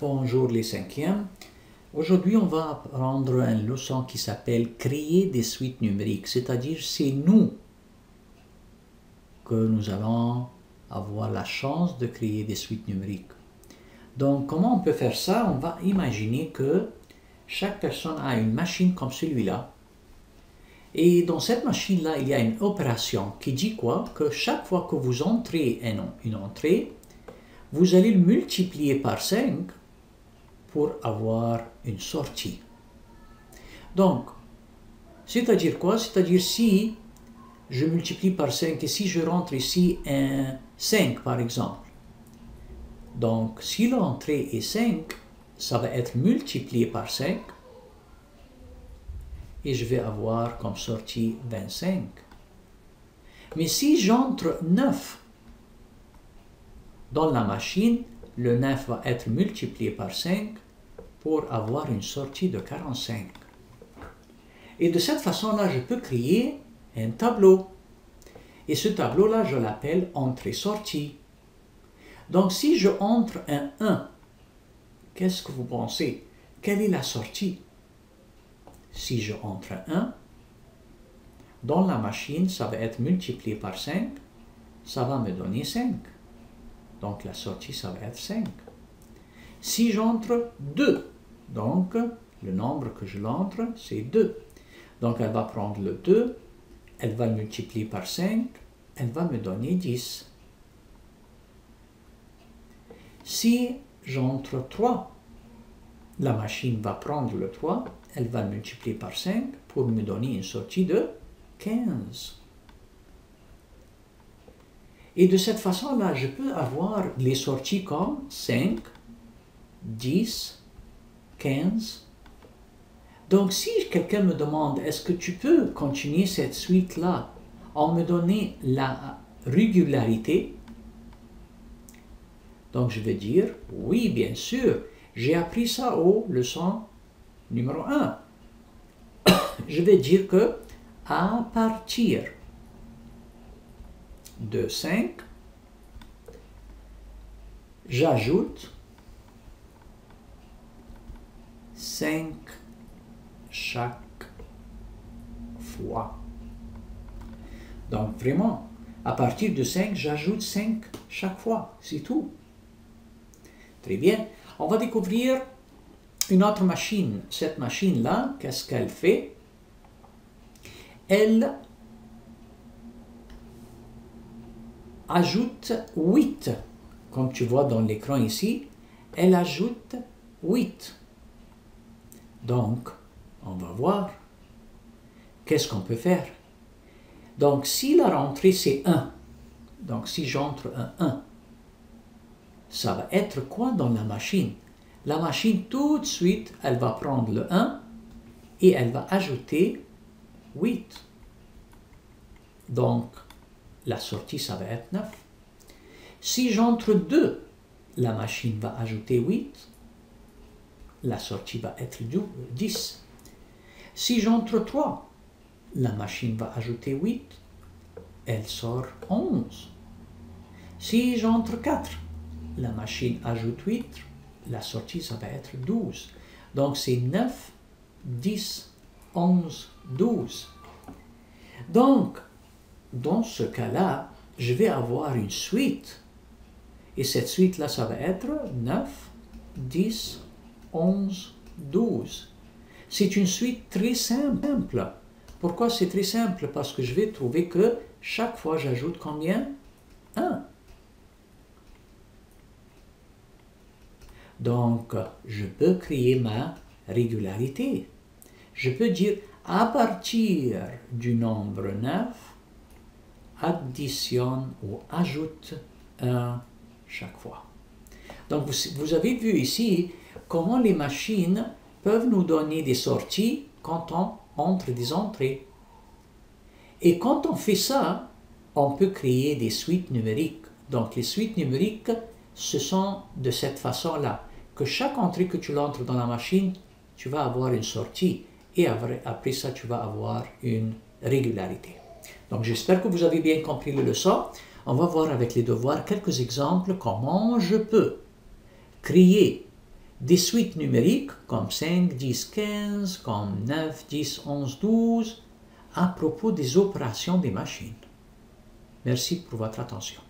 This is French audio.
Bonjour les cinquièmes. Aujourd'hui, on va apprendre une leçon qui s'appelle créer des suites numériques, c'est-à-dire c'est nous que nous allons avoir la chance de créer des suites numériques. Donc, comment on peut faire ça? On va imaginer que chaque personne a une machine comme celui-là. Et dans cette machine-là, il y a une opération qui dit quoi? Que chaque fois que vous entrez une entrée, vous allez le multiplier par 5 pour avoir une sortie. Donc, c'est-à-dire quoi? C'est-à-dire si je multiplie par 5 et si je rentre ici un 5 par exemple. Donc, si l'entrée est 5, ça va être multiplié par 5 et je vais avoir comme sortie 25. Mais si j'entre 9 dans la machine, le 9 va être multiplié par 5 pour avoir une sortie de 45. Et de cette façon-là, je peux créer un tableau. Et ce tableau-là, je l'appelle entrée-sortie. Donc, si je entre un 1, qu'est-ce que vous pensez? Quelle est la sortie? Si je entre un 1, dans la machine, ça va être multiplié par 5, ça va me donner 5. Donc, la sortie, ça va être 5. Si j'entre 2, donc le nombre que je l'entre, c'est 2. Donc, elle va prendre le 2, elle va le multiplier par 5, elle va me donner 10. Si j'entre 3, la machine va prendre le 3, elle va le multiplier par 5 pour me donner une sortie de 15. Et de cette façon-là, je peux avoir les sorties comme 5, 10, 15. Donc, si quelqu'un me demande, est-ce que tu peux continuer cette suite-là en me donnant la régularité? Donc, je vais dire, oui, bien sûr, j'ai appris ça aux leçons numéro 1. Je vais dire que à partir de 5, j'ajoute 5 chaque fois. Donc vraiment, à partir de 5, j'ajoute 5 chaque fois. C'est tout. Très bien. On va découvrir une autre machine. Cette machine-là, qu'est-ce qu'elle fait? Elle ajoute 8. Comme tu vois dans l'écran ici, elle ajoute 8. Donc, on va voir qu'est-ce qu'on peut faire. Donc, si la rentrée c'est 1, donc si j'entre un 1, ça va être quoi dans la machine? La machine, tout de suite, elle va prendre le 1 et elle va ajouter 8. Donc, la sortie, ça va être 9. Si j'entre 2, la machine va ajouter 8. La sortie va être 10. Si j'entre 3, la machine va ajouter 8. Elle sort 11. Si j'entre 4, la machine ajoute 8. La sortie, ça va être 12. Donc, c'est 9, 10, 11, 12. Donc, dans ce cas-là, je vais avoir une suite. Et cette suite-là, ça va être 9, 10, 11, 12. C'est une suite très simple. Pourquoi c'est très simple? Parce que je vais trouver que chaque fois, j'ajoute combien? 1. Donc, je peux créer ma régularité. Je peux dire, à partir du nombre 9, additionne ou ajoute 1 chaque fois. Donc, vous avez vu ici comment les machines peuvent nous donner des sorties quand on entre des entrées. Et quand on fait ça, on peut créer des suites numériques. Donc, les suites numériques, ce sont de cette façon-là, que chaque entrée que tu l'entres dans la machine, tu vas avoir une sortie. Et après ça, tu vas avoir une régularité. Donc, j'espère que vous avez bien compris la leçon. On va voir avec les devoirs quelques exemples comment je peux créer des suites numériques comme 5, 10, 15, comme 9, 10, 11, 12, à propos des opérations des machines. Merci pour votre attention.